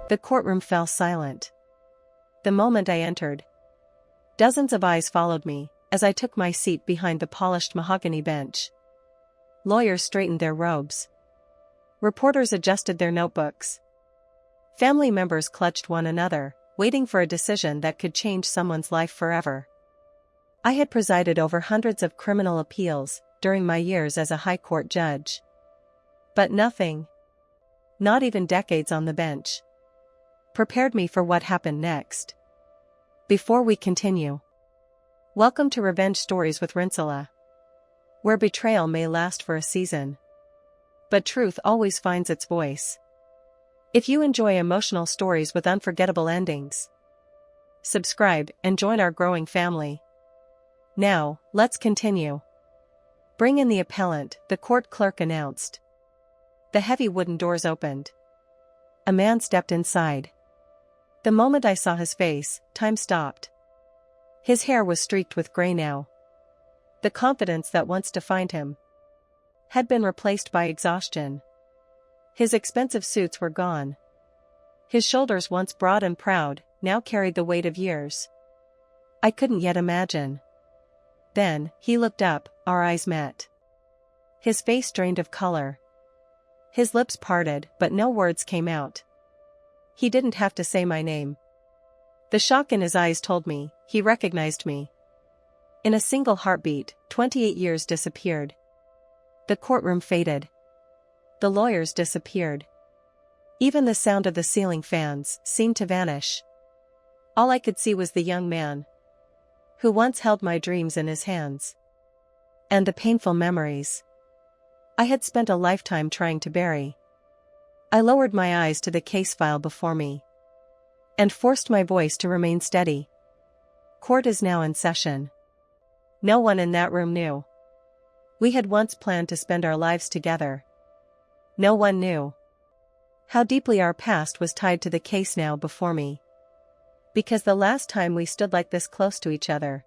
The courtroom fell silent. The moment I entered, dozens of eyes followed me as I took my seat behind the polished mahogany bench. Lawyers straightened their robes. Reporters adjusted their notebooks. Family members clutched one another, waiting for a decision that could change someone's life forever. I had presided over hundreds of criminal appeals during my years as a high court judge. But nothing, not even decades on the bench, prepared me for what happened next. Before we continue, welcome to Revenge Stories with Rinsala, where betrayal may last for a season, but truth always finds its voice. If you enjoy emotional stories with unforgettable endings, subscribe and join our growing family. Now, let's continue. Bring in the appellant, the court clerk announced. The heavy wooden doors opened. A man stepped inside. The moment I saw his face, time stopped. His hair was streaked with gray now. The confidence that once defined him had been replaced by exhaustion. His expensive suits were gone. His shoulders, once broad and proud, now carried the weight of years. I couldn't yet imagine. Then, he looked up, our eyes met. His face drained of color. His lips parted, but no words came out. He didn't have to say my name. The shock in his eyes told me, he recognized me. In a single heartbeat, 28 years disappeared. The courtroom faded. The lawyers disappeared. Even the sound of the ceiling fans seemed to vanish. All I could see was the young man who once held my dreams in his hands. And the painful memories I had spent a lifetime trying to bury. I lowered my eyes to the case file before me and forced my voice to remain steady. Court is now in session. No one in that room knew. We had once planned to spend our lives together. No one knew how deeply our past was tied to the case now before me. Because the last time we stood like this close to each other,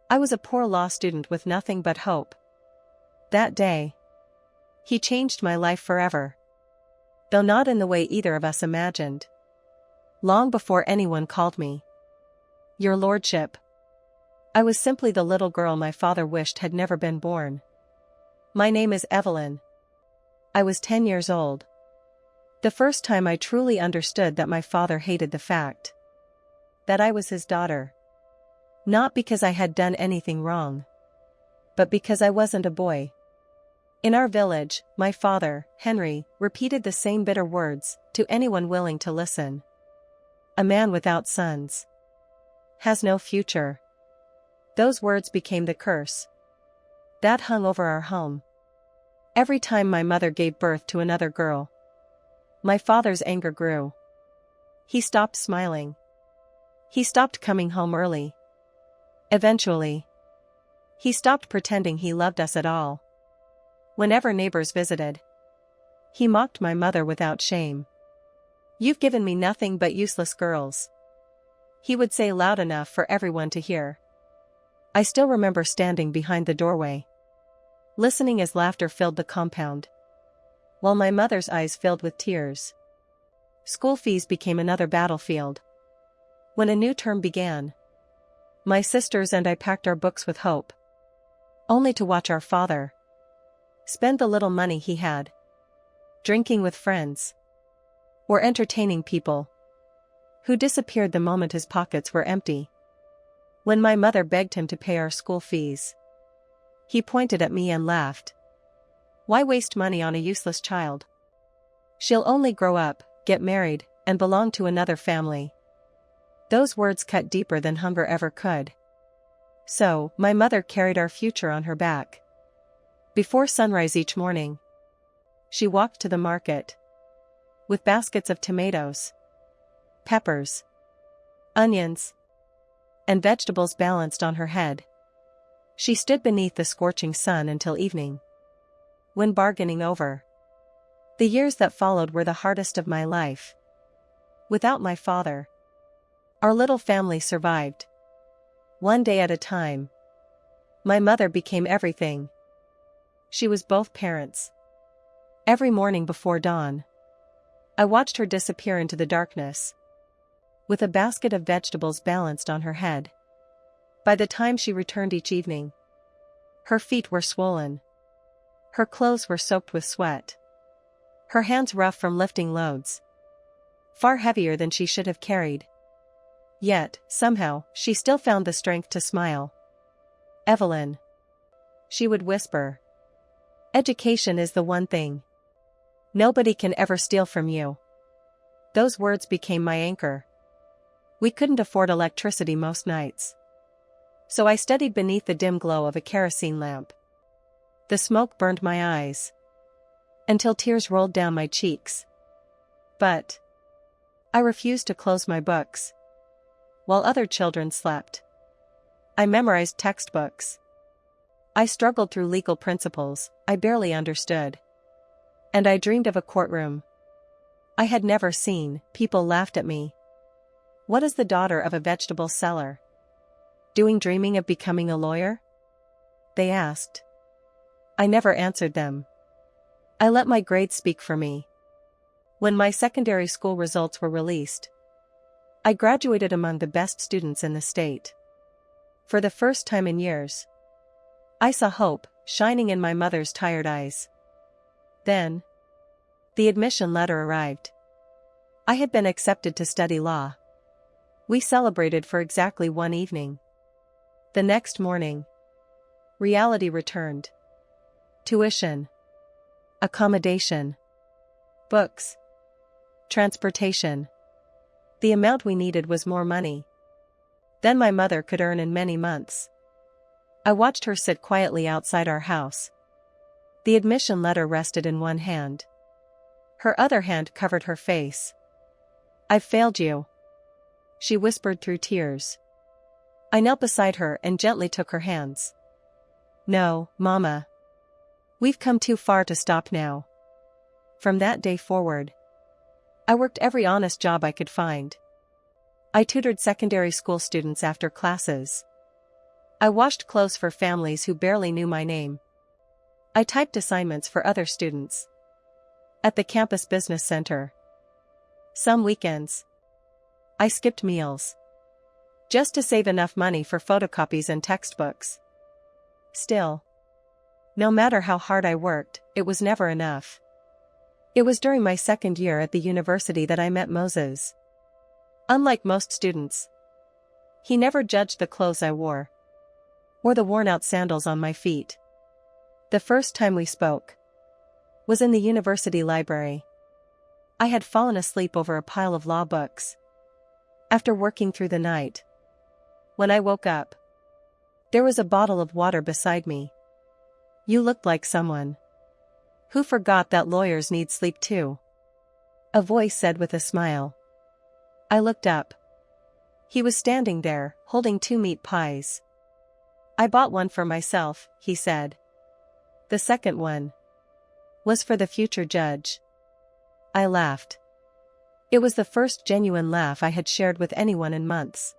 I was a poor law student with nothing but hope. That day, he changed my life forever. Though not in the way either of us imagined. Long before anyone called me Your Lordship, I was simply the little girl my father wished had never been born. My name is Evelyn. I was 10 years old. The first time I truly understood that my father hated the fact that I was his daughter. Not because I had done anything wrong, but because I wasn't a boy. In our village, my father, Henry, repeated the same bitter words to anyone willing to listen. A man without sons has no future. Those words became the curse that hung over our home. Every time my mother gave birth to another girl, my father's anger grew. He stopped smiling. He stopped coming home early. Eventually, he stopped pretending he loved us at all. Whenever neighbors visited, he mocked my mother without shame. You've given me nothing but useless girls, he would say loud enough for everyone to hear. I still remember standing behind the doorway, listening as laughter filled the compound, while my mother's eyes filled with tears. School fees became another battlefield. When a new term began, my sisters and I packed our books with hope, only to watch our father spend the little money he had, drinking with friends, or entertaining people who disappeared the moment his pockets were empty. When my mother begged him to pay our school fees, he pointed at me and laughed. Why waste money on a useless child? She'll only grow up, get married, and belong to another family. Those words cut deeper than hunger ever could. So, my mother carried our future on her back. Before sunrise each morning, she walked to the market with baskets of tomatoes, peppers, onions, and vegetables balanced on her head. She stood beneath the scorching sun until evening. When bargaining over, the years that followed were the hardest of my life. Without my father, our little family survived. One day at a time. My mother became everything. She was both parents. Every morning before dawn, I watched her disappear into the darkness, with a basket of vegetables balanced on her head. By the time she returned each evening, her feet were swollen. Her clothes were soaked with sweat. Her hands rough from lifting loads, far heavier than she should have carried. Yet, somehow, she still found the strength to smile. "Evelyn," she would whisper, "education is the one thing nobody can ever steal from you." Those words became my anchor. We couldn't afford electricity most nights, so I studied beneath the dim glow of a kerosene lamp. The smoke burned my eyes until tears rolled down my cheeks. But I refused to close my books. While other children slept, I memorized textbooks. I struggled through legal principles I barely understood. And I dreamed of a courtroom I had never seen. People laughed at me. "What is the daughter of a vegetable seller doing dreaming of becoming a lawyer?" they asked. I never answered them. I let my grades speak for me. When my secondary school results were released, I graduated among the best students in the state. For the first time in years, I saw hope shining in my mother's tired eyes. Then, the admission letter arrived. I had been accepted to study law. We celebrated for exactly one evening. The next morning, reality returned. Tuition, accommodation, books, transportation. The amount we needed was more money than my mother could earn in many months. I watched her sit quietly outside our house. The admission letter rested in one hand. Her other hand covered her face. "I've failed you," she whispered through tears. I knelt beside her and gently took her hands. "No, Mama. We've come too far to stop now." From that day forward, I worked every honest job I could find. I tutored secondary school students after classes. I washed clothes for families who barely knew my name. I typed assignments for other students at the campus business center. Some weekends, I skipped meals just to save enough money for photocopies and textbooks. Still, no matter how hard I worked, it was never enough. It was during my second year at the university that I met Moses. Unlike most students, he never judged the clothes I wore or the worn-out sandals on my feet. The first time we spoke was in the university library. I had fallen asleep over a pile of law books after working through the night. When I woke up, there was a bottle of water beside me. "You looked like someone who forgot that lawyers need sleep too," a voice said with a smile. I looked up. He was standing there, holding 2 meat pies. "I bought one for myself," he said. "The second one was for the future judge." I laughed. It was the first genuine laugh I had shared with anyone in months.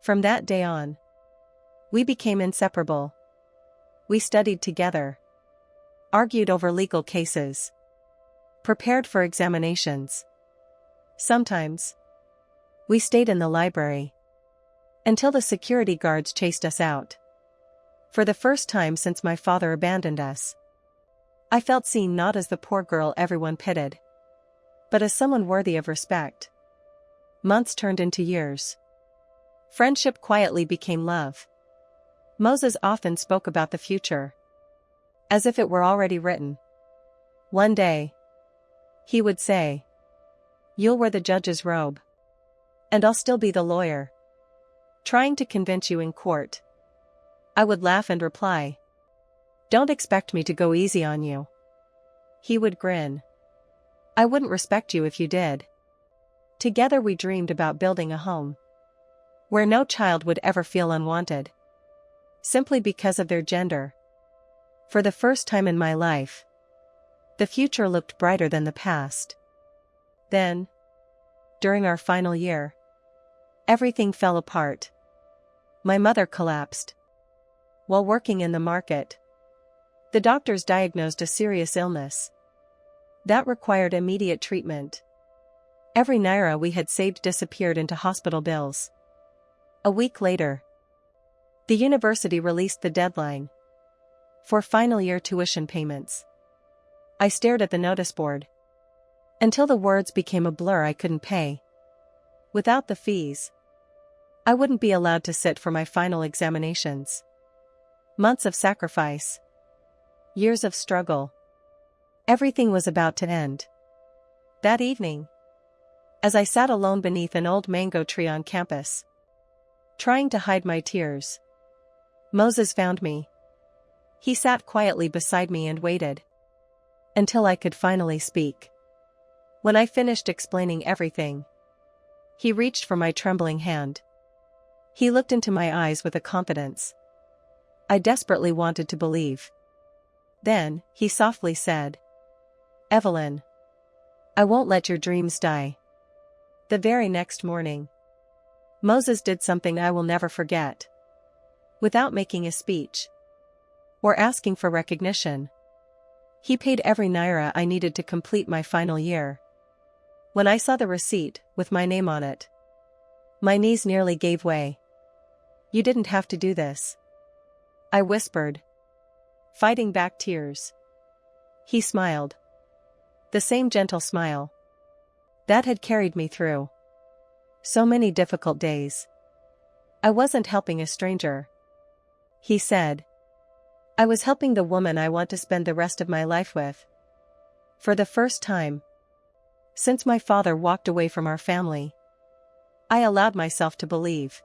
From that day on, we became inseparable. We studied together, argued over legal cases, prepared for examinations. Sometimes, we stayed in the library until the security guards chased us out. For the first time since my father abandoned us, I felt seen not as the poor girl everyone pitied, but as someone worthy of respect. Months turned into years. Friendship quietly became love. Moses often spoke about the future, as if it were already written. One day, he would say, "You'll wear the judge's robe, and I'll still be the lawyer trying to convince you in court." I would laugh and reply, "Don't expect me to go easy on you." He would grin, "I wouldn't respect you if you did." Together we dreamed about building a home where no child would ever feel unwanted, simply because of their gender. For the first time in my life, the future looked brighter than the past. Then, during our final year, everything fell apart. My mother collapsed while working in the market. The doctors diagnosed a serious illness that required immediate treatment. Every naira we had saved disappeared into hospital bills. A week later, the university released the deadline for final year tuition payments. I stared at the notice board until the words became a blur. I couldn't pay. Without the fees, I wouldn't be allowed to sit for my final examinations. Months of sacrifice. Years of struggle. Everything was about to end. That evening, as I sat alone beneath an old mango tree on campus, trying to hide my tears, Moses found me. He sat quietly beside me and waited until I could finally speak. When I finished explaining everything, he reached for my trembling hand. He looked into my eyes with a confidence I desperately wanted to believe. Then, he softly said, "Evelyn, I won't let your dreams die." The very next morning, Moses did something I will never forget. Without making a speech or asking for recognition, he paid every naira I needed to complete my final year. When I saw the receipt, with my name on it, my knees nearly gave way. "You didn't have to do this," I whispered, fighting back tears. He smiled. The same gentle smile that had carried me through so many difficult days. "I wasn't helping a stranger," he said. "I was helping the woman I want to spend the rest of my life with." For the first time since my father walked away from our family, I allowed myself to believe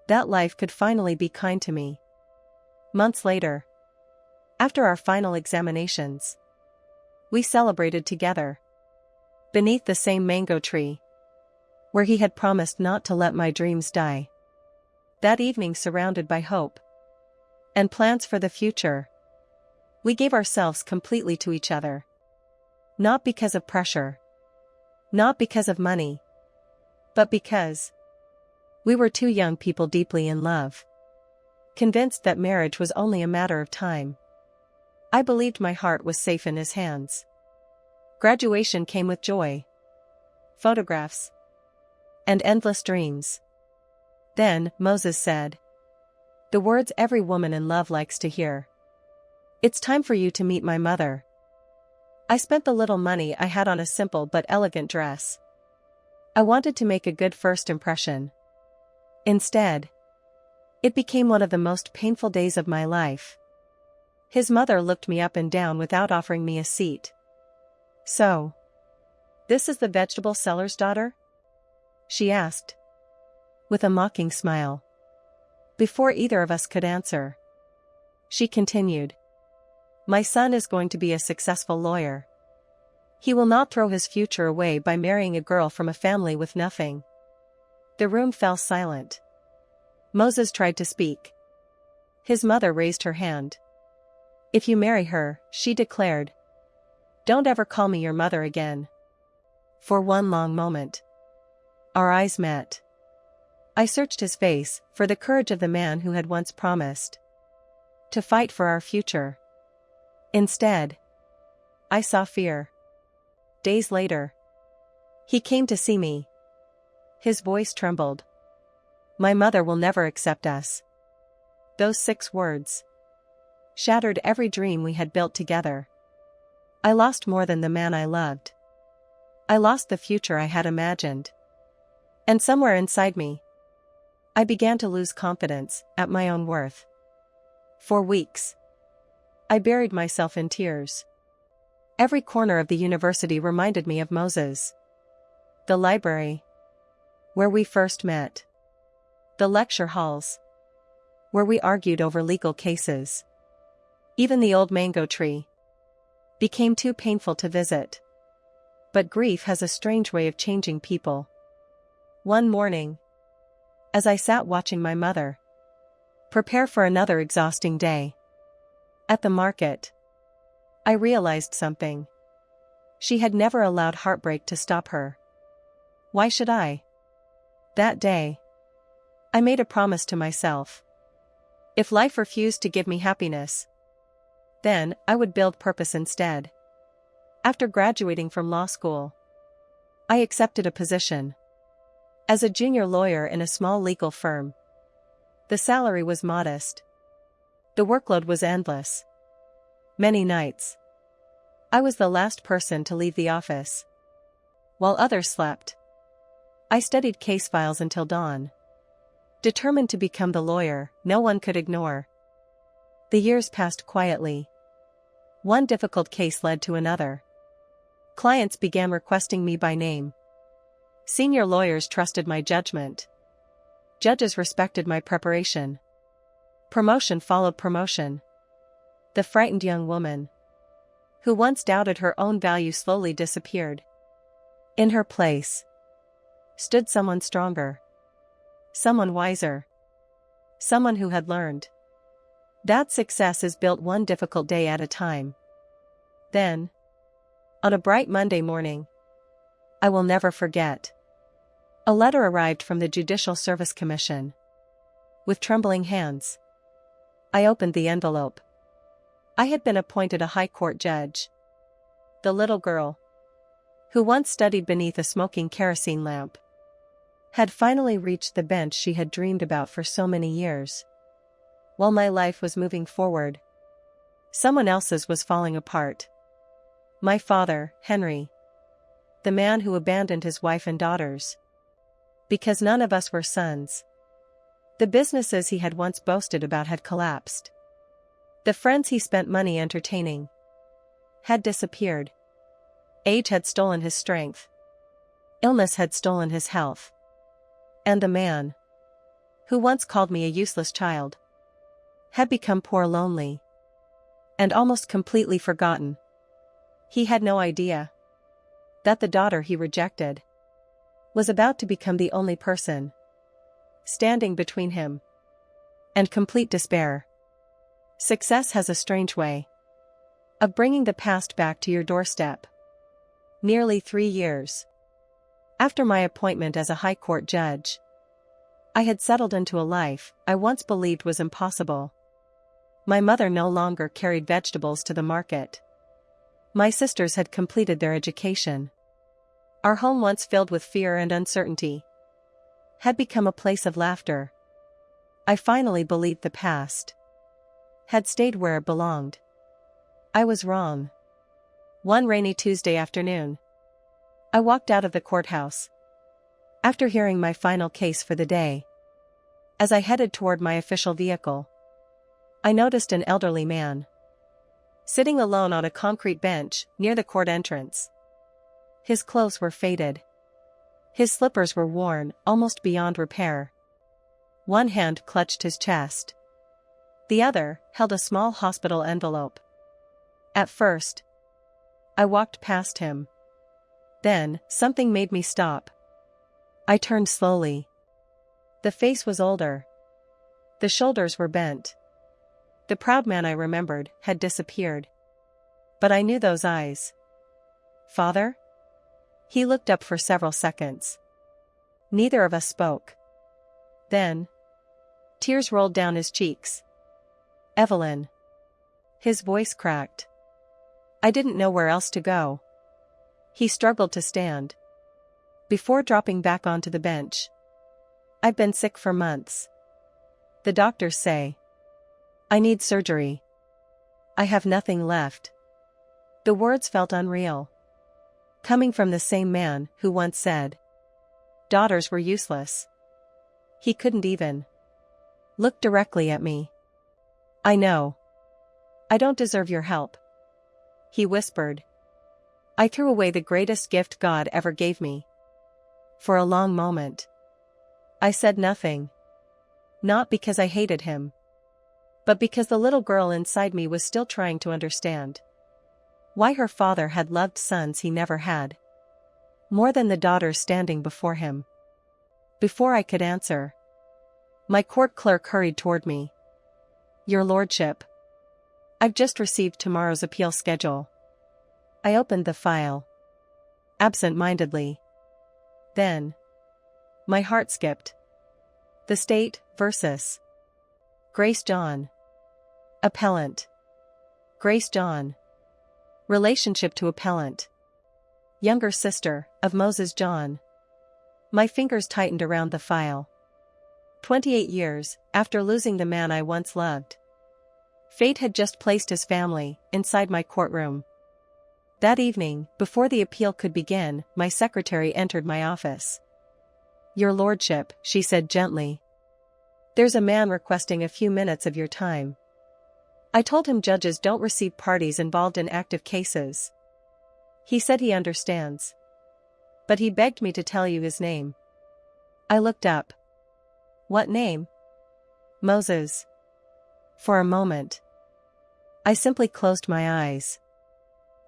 that life could finally be kind to me. Months later, after our final examinations, we celebrated together beneath the same mango tree where he had promised not to let my dreams die. That evening, surrounded by hope and plans for the future, we gave ourselves completely to each other. Not because of pressure, not because of money, but because we were two young people deeply in love, convinced that marriage was only a matter of time. I believed my heart was safe in his hands. Graduation came with joy, photographs, and endless dreams. Then, Moses said the words every woman in love likes to hear. "It's time for you to meet my mother." I spent the little money I had on a simple but elegant dress. I wanted to make a good first impression. Instead, it became one of the most painful days of my life. His mother looked me up and down without offering me a seat. "So, this is the vegetable seller's daughter?" she asked, with a mocking smile. Before either of us could answer, she continued, "My son is going to be a successful lawyer. He will not throw his future away by marrying a girl from a family with nothing." The room fell silent. Moses tried to speak. His mother raised her hand. "If you marry her," she declared, "don't ever call me your mother again." For one long moment, our eyes met. I searched his face for the courage of the man who had once promised to fight for our future. Instead, I saw fear. Days later, he came to see me. His voice trembled. "My mother will never accept us." Those 6 words shattered every dream we had built together. I lost more than the man I loved. I lost the future I had imagined. And somewhere inside me, I began to lose confidence at my own worth. For weeks, I buried myself in tears. Every corner of the university reminded me of Moses. The library, where we first met. The lecture halls, where we argued over legal cases. Even the old mango tree became too painful to visit. But grief has a strange way of changing people. One morning, as I sat watching my mother prepare for another exhausting day at the market, I realized something. She had never allowed heartbreak to stop her. Why should I? That day, I made a promise to myself. If life refused to give me happiness, then I would build purpose instead. After graduating from law school, I accepted a position as a junior lawyer in a small legal firm. The salary was modest. The workload was endless. Many nights, I was the last person to leave the office. While others slept, I studied case files until dawn, determined to become the lawyer no one could ignore. The years passed quietly. One difficult case led to another. Clients began requesting me by name. Senior lawyers trusted my judgment. Judges respected my preparation. Promotion followed promotion. The frightened young woman who once doubted her own value slowly disappeared. In her place stood someone stronger, someone wiser, someone who had learned that success is built one difficult day at a time. Then, on a bright Monday morning, I will never forget, a letter arrived from the Judicial Service Commission. With trembling hands, I opened the envelope. I had been appointed a high court judge. The little girl, who once studied beneath a smoking kerosene lamp, had finally reached the bench she had dreamed about for so many years. While my life was moving forward, someone else's was falling apart. My father, Henry, the man who abandoned his wife and daughters because none of us were sons. The businesses he had once boasted about had collapsed. The friends he spent money entertaining had disappeared. Age had stolen his strength. Illness had stolen his health. And the man who once called me a useless child had become poor, lonely, and almost completely forgotten. He had no idea that the daughter he rejected was about to become the only person standing between him and complete despair. Success has a strange way of bringing the past back to your doorstep. Nearly 3 years after my appointment as a high court judge, I had settled into a life I once believed was impossible. My mother no longer carried vegetables to the market. My sisters had completed their education. Our home, once filled with fear and uncertainty, had become a place of laughter. I finally believed the past had stayed where it belonged. I was wrong. One rainy Tuesday afternoon, I walked out of the courthouse after hearing my final case for the day. As I headed toward my official vehicle, I noticed an elderly man sitting alone on a concrete bench near the court entrance. His clothes were faded. His slippers were worn almost beyond repair. One hand clutched his chest. The other held a small hospital envelope. At first, I walked past him. Then, something made me stop. I turned slowly. The face was older. The shoulders were bent. The proud man I remembered had disappeared. But I knew those eyes. "Father?" He looked up for several seconds. Neither of us spoke. Then, tears rolled down his cheeks. "Evelyn." His voice cracked. I didn't know where else to go. He struggled to stand before dropping back onto the bench. "I've been sick for months. The doctors say I need surgery. I have nothing left." The words felt unreal, coming from the same man who once said daughters were useless. He couldn't even look directly at me. "I know. I don't deserve your help," he whispered. I threw away the greatest gift God ever gave me. For a long moment, I said nothing. Not because I hated him, but because the little girl inside me was still trying to understand why her father had loved sons he never had more than the daughters standing before him. Before I could answer, my court clerk hurried toward me. "Your lordship, I've just received tomorrow's appeal schedule." I opened the file absent-mindedly. Then, my heart skipped. The State versus Grace John. Appellant. Grace John. Relationship to appellant. younger sister, of Moses John. My fingers tightened around the file. 28 years, after losing the man I once loved. Fate had just placed his family inside my courtroom. That evening, before the appeal could begin, my secretary entered my office. "Your lordship," she said gently. "There's a man requesting a few minutes of your time." I told him judges don't receive parties involved in active cases. He said he understands. But he begged me to tell you his name. I looked up. "What name?" "Moses." For a moment, I simply closed my eyes.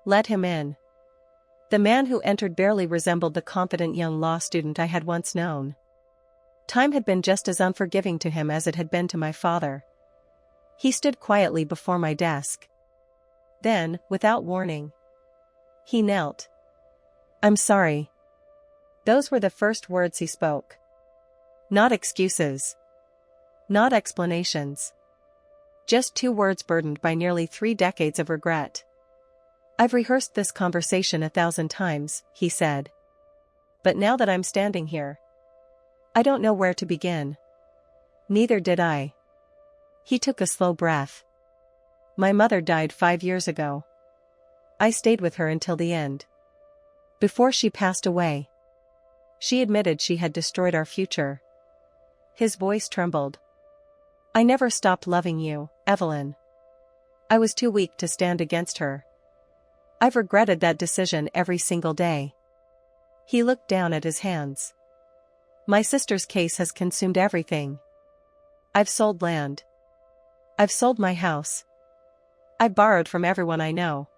Let him in. The man who entered barely resembled the confident young law student I had once known. Time had been just as unforgiving to him as it had been to my father. He stood quietly before my desk. Then, without warning, he knelt. "I'm sorry." Those were the first words he spoke. Not excuses. Not explanations. Just 2 words burdened by nearly 3 decades of regret. "I've rehearsed this conversation 1,000 times, he said. "But now that I'm standing here, I don't know where to begin." Neither did I. He took a slow breath. "My mother died 5 years ago. I stayed with her until the end. Before she passed away, she admitted she had destroyed our future." His voice trembled. "I never stopped loving you, Evelyn. I was too weak to stand against her. I've regretted that decision every single day." He looked down at his hands. "My sister's case has consumed everything. I've sold land. I've sold my house. I've borrowed from everyone I know.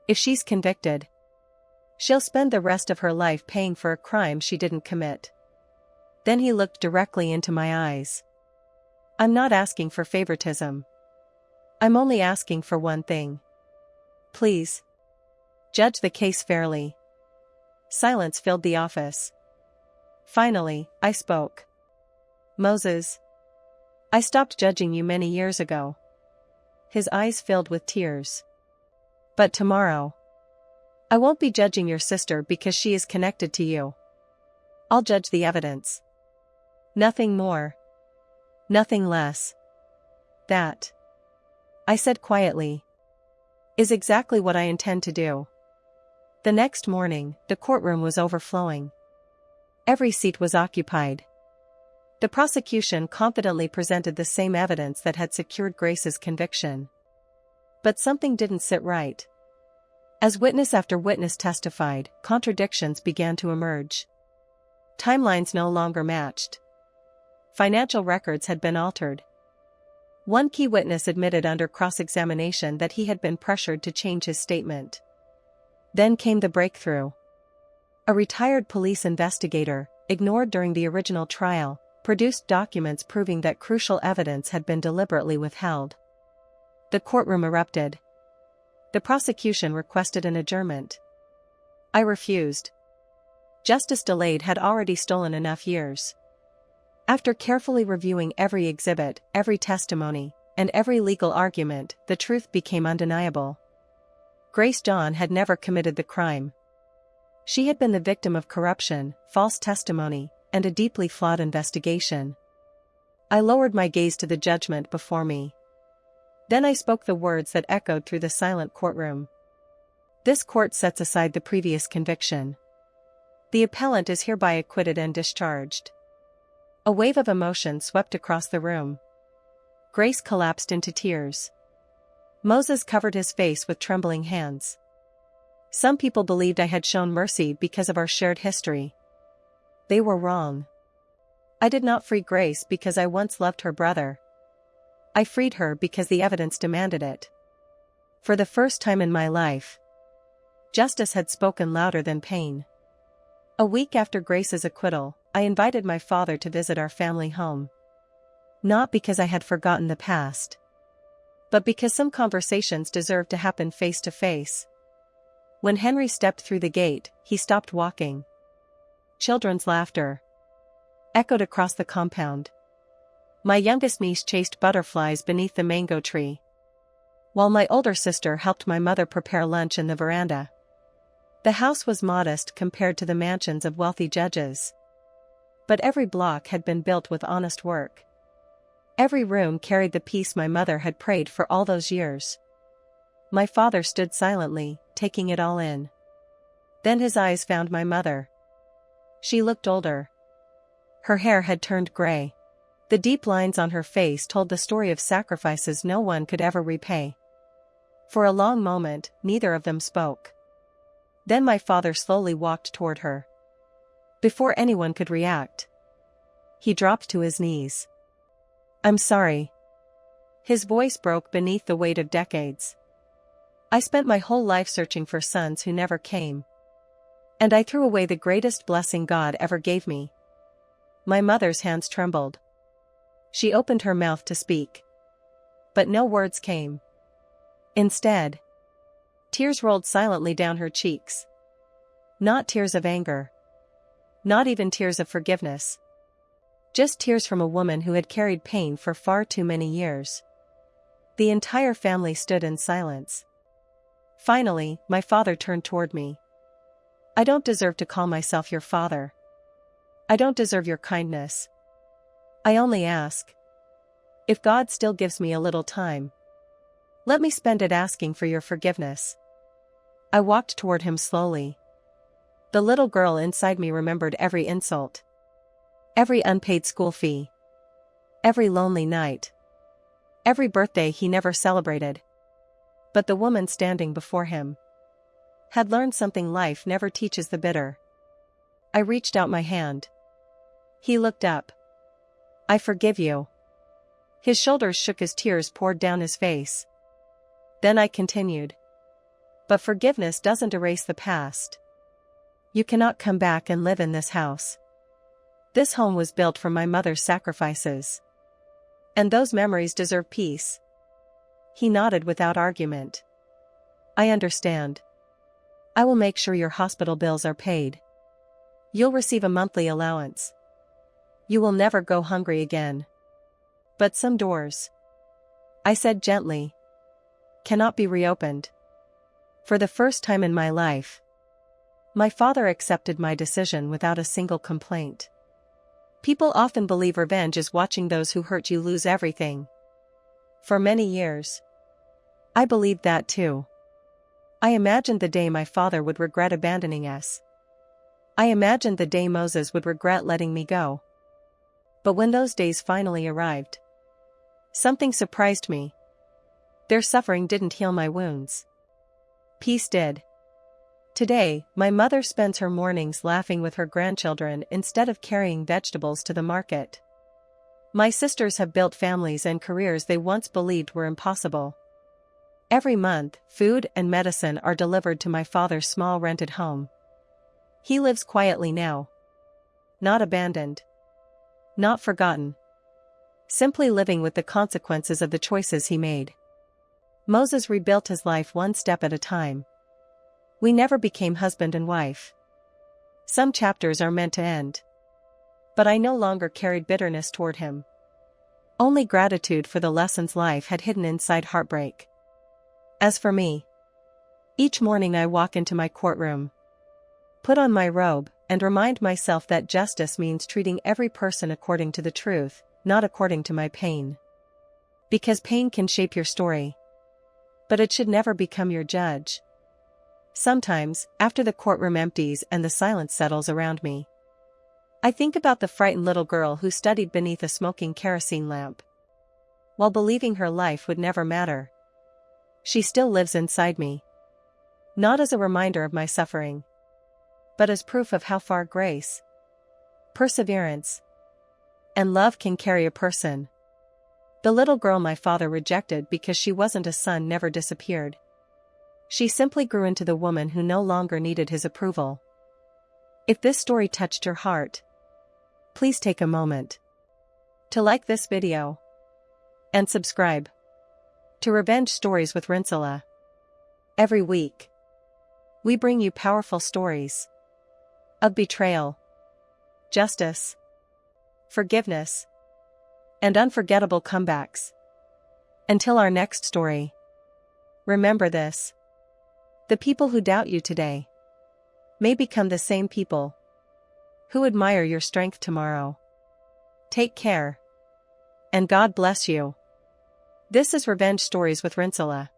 If she's convicted, she'll spend the rest of her life paying for a crime she didn't commit." Then he looked directly into my eyes. "I'm not asking for favoritism. I'm only asking for one thing. Please, judge the case fairly." Silence filled the office. Finally, I spoke. "Moses, I stopped judging you many years ago." His eyes filled with tears. "But tomorrow, I won't be judging your sister because she is connected to you. I'll judge the evidence. Nothing more. Nothing less. That," I said quietly, "is exactly what I intend to do." The next morning, the courtroom was overflowing. Every seat was occupied. The prosecution confidently presented the same evidence that had secured Grace's conviction. But something didn't sit right. As witness after witness testified, contradictions began to emerge. Timelines no longer matched. Financial records had been altered. One key witness admitted under cross-examination that he had been pressured to change his statement. Then came the breakthrough. A retired police investigator, ignored during the original trial, produced documents proving that crucial evidence had been deliberately withheld. The courtroom erupted. The prosecution requested an adjournment. I refused. Justice delayed had already stolen enough years. After carefully reviewing every exhibit, every testimony, and every legal argument, the truth became undeniable. Grace John had never committed the crime. She had been the victim of corruption, false testimony, and a deeply flawed investigation. I lowered my gaze to the judgment before me. Then I spoke the words that echoed through the silent courtroom. "This court sets aside the previous conviction. The appellant is hereby acquitted and discharged." A wave of emotion swept across the room. Grace collapsed into tears. Moses covered his face with trembling hands. Some people believed I had shown mercy because of our shared history. They were wrong. I did not free Grace because I once loved her brother. I freed her because the evidence demanded it. For the first time in my life, justice had spoken louder than pain. A week after Grace's acquittal, I invited my father to visit our family home. Not because I had forgotten the past, but because some conversations deserved to happen face to face. When Henry stepped through the gate, he stopped walking. Children's laughter echoed across the compound. My youngest niece chased butterflies beneath the mango tree, while my older sister helped my mother prepare lunch in the veranda. The house was modest compared to the mansions of wealthy judges. But every block had been built with honest work. Every room carried the peace my mother had prayed for all those years. My father stood silently, taking it all in. Then his eyes found my mother. She looked older. Her hair had turned gray. The deep lines on her face told the story of sacrifices no one could ever repay. For a long moment, neither of them spoke. Then my father slowly walked toward her. Before anyone could react, he dropped to his knees. "I'm sorry." His voice broke beneath the weight of decades. "I spent my whole life searching for sons who never came. And I threw away the greatest blessing God ever gave me." My mother's hands trembled. She opened her mouth to speak. But no words came. Instead, tears rolled silently down her cheeks. Not tears of anger. Not even tears of forgiveness. Just tears from a woman who had carried pain for far too many years. The entire family stood in silence. Finally, my father turned toward me. "I don't deserve to call myself your father. I don't deserve your kindness. I only ask, if God still gives me a little time, let me spend it asking for your forgiveness." I walked toward him slowly. The little girl inside me remembered every insult. Every unpaid school fee. Every lonely night. Every birthday he never celebrated. But the woman standing before him had learned something life never teaches the bitter. I reached out my hand. He looked up. "I forgive you." His shoulders shook as tears poured down his face. Then I continued. "But forgiveness doesn't erase the past. You cannot come back and live in this house. This home was built from my mother's sacrifices. And those memories deserve peace." He nodded without argument. "I understand. I will make sure your hospital bills are paid. You'll receive a monthly allowance. You will never go hungry again. But some doors," I said gently, "cannot be reopened." For the first time in my life, my father accepted my decision without a single complaint. People often believe revenge is watching those who hurt you lose everything. For many years, I believed that too. I imagined the day my father would regret abandoning us. I imagined the day Moses would regret letting me go. But when those days finally arrived, something surprised me. Their suffering didn't heal my wounds. Peace did. Today, my mother spends her mornings laughing with her grandchildren instead of carrying vegetables to the market. My sisters have built families and careers they once believed were impossible. Every month, food and medicine are delivered to my father's small rented home. He lives quietly now. Not abandoned. Not forgotten. Simply living with the consequences of the choices he made. Moses rebuilt his life one step at a time. We never became husband and wife. Some chapters are meant to end. But I no longer carried bitterness toward him. Only gratitude for the lessons life had hidden inside heartbreak. As for me, each morning I walk into my courtroom, put on my robe, and remind myself that justice means treating every person according to the truth, not according to my pain. Because pain can shape your story, but it should never become your judge. Sometimes, after the courtroom empties and the silence settles around me, I think about the frightened little girl who studied beneath a smoking kerosene lamp, while believing her life would never matter. She still lives inside me. Not as a reminder of my suffering, but as proof of how far grace, perseverance, and love can carry a person. The little girl my father rejected because she wasn't a son never disappeared. She simply grew into the woman who no longer needed his approval. If this story touched your heart, please take a moment to like this video and subscribe to Revenge Stories with Rinsula. Every week, we bring you powerful stories of betrayal, justice, forgiveness, and unforgettable comebacks. Until our next story, remember this: the people who doubt you today may become the same people who admire your strength tomorrow. Take care. And God bless you. This is Revenge Stories with Rinsula.